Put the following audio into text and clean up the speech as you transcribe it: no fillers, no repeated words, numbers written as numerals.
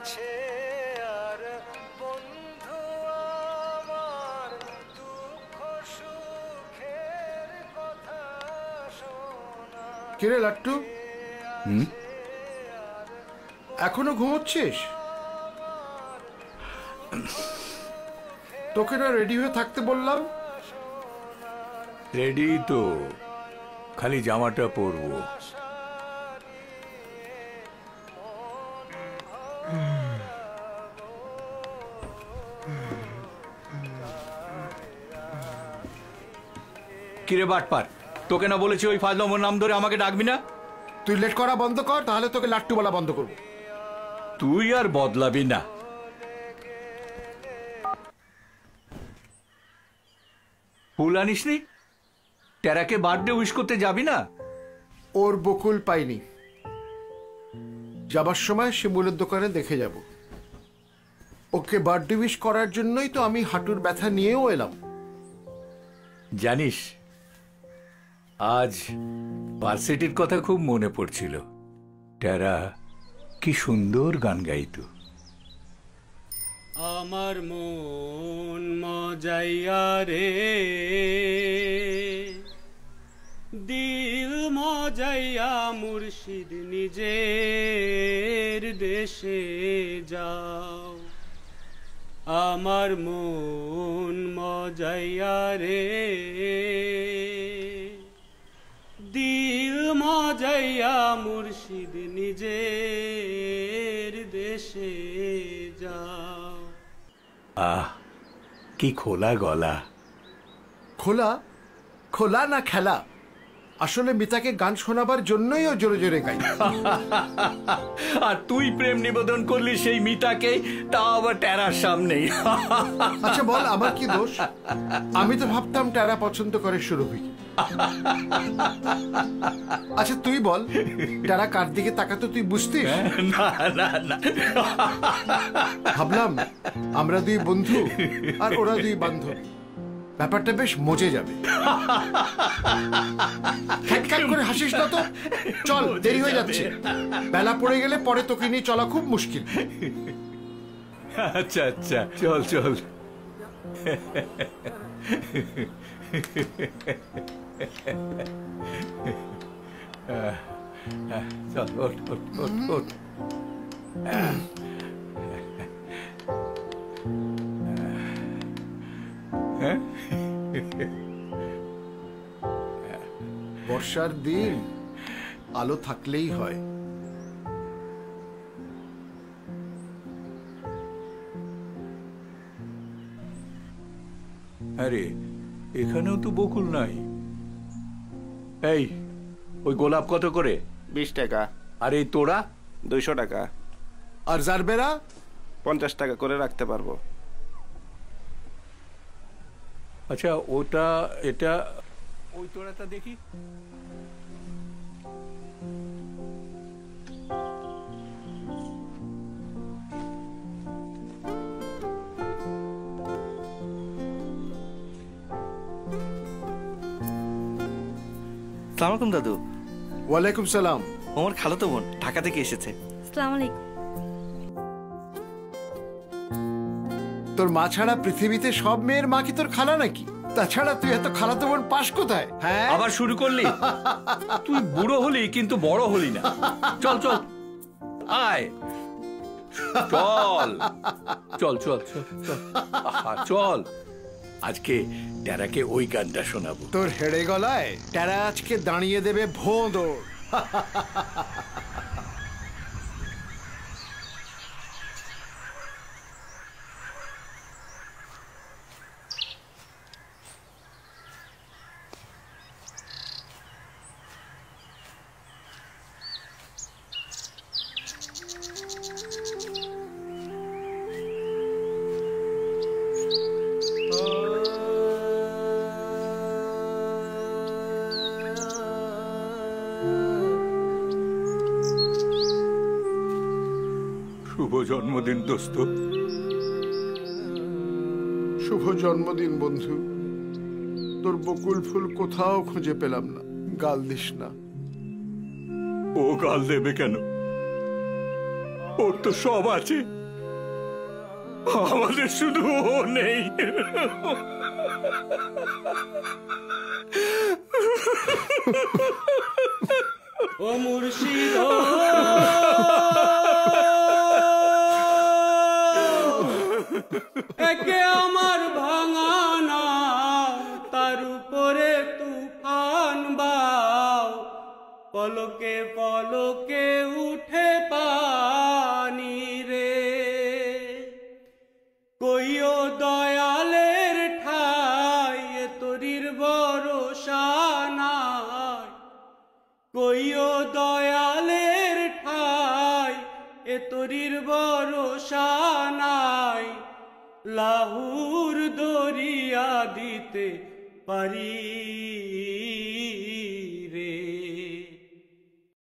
আছে আর বন্ধু আমার দুঃখ সুখের কথা শোনা। কিরে লাট্টু, এখনো ঘুমোচ্ছিস? তোকে না রেডি হয়ে থাকতে বললাম? রেডি তো, খালি জামাটা পরবো। কিরে বাটপার, তোকে না বলেছি ওই ফাজলামোর নাম ধরে আমাকে ডাকবি না? তুই লেট করা বন্ধ কর, তাহলে তোকে লাট্টু বলা বন্ধ করবো। তুই আর বদলাবি না। ফুল আনিসনি? টেরাকে বার্থডে উইশ করতে যাবি না? ওর বকুল পাইনি, যাবার সময় শিমুলের দোকানে দেখে যাব। ওকে বার্থডে উইশ করার জন্যই তো আমি হাঁটুর ব্যথা নিয়েও এলাম। জানিস, আজ ভার্সিটির কথা খুব মনে পড়ছিল। টেরা কি সুন্দর গান গাইতো। আমার মন মজাইয়া রে, দিল মজাইয়া মুর্শিদ নিজের দেশে যাও। আমার মন মজাইয়া রে, দিল মজাইয়া মুর্শিদ নিজের দেশে যাও। আহ, কি খোলা গলা। খোলা খোলা না খেলা? আসলে মিতাকে গান শোনাবার জন্যই ও জোরে জোরে গাই। আর তুই প্রেম নিবেদন করলি সেই মিতাকে, তা আবার টেরার সামনেই। আচ্ছা বল, আমার কি দোষ? আমি তো ভাবতাম টেরা পছন্দ করে সুরভিকে। আচ্ছা তুই বল, টেরা কার দিকে তাকাতো তুই বুঝতিস? না না না, ভাবলাম আমরা দুই বন্ধু আর ওরা দুই বান্ধব, ব্যাপারটা বেশ মজে যাবে। খ্যাটখ্যাট করে হাসিস না তো, চল দেরি হয়ে যাচ্ছে। বেলা পড়ে গেলে পরে তোকে নিয়ে চলা খুব মুশকিল। আচ্ছা আচ্ছা, চল চল। চল, ওঠ ওঠ ওঠ ওঠ। বর্ষার দিন আলো থাকলেই হয়। আরে এখানেও তো বকুল নাই। এই, ওই গোলাপ কত করে? 20 টাকা। আর এই তোড়া? 200 টাকা। আর জারবেরা? 50 টাকা করে রাখতে পারবো। আচ্ছা ওটা, এটা, ওই তোড়াটা দেখি। আসসালামু আলাইকুম দাদু। ওয়ালাইকুম সালাম। আমার খালাতো বোন ঢাকা থেকে এসেছে। আসসালামু আলাইকুম। তোর মা ছাড়া পৃথিবীতে সব মেয়ের মা কি তোর খালা নাকি? তাছাড়া তুই এত খালাতো বোন পাস কোথায়? হ্যাঁ, আবার শুরু করলি? তুই বুড়ো হলি কিন্তু বড় হলি না। চল চল, আয়, চল চল চল চল চল। আহা, চল, আজকে টেরাকে ওই গানটা শোনাবো। তোর হেড়ে গলায় টেরা আজকে দাঁড়িয়ে দেবে ভোঁদড়। শুভ জন্মদিন দোস্ত। শুভ জন্মদিন বন্ধু। তোর বকুল ফুল কোথাও খুঁজে পেলাম না। গাল দিস না। ও গাল দেবে কেন? ওর তো সব আছে। আমাদের শুধু ও নেই। ও মুর্শিদ একে আমার ভাঙানা তার উপরে তুফান বাও, পলকে পলকে উঠে পানি রে। কইও দয়ালের ঠাই তরির ভরসা নাই, কইও দয়ালের ঠাই তরির ভরসা নাই। লাহুর দরিয়া দিতে পারি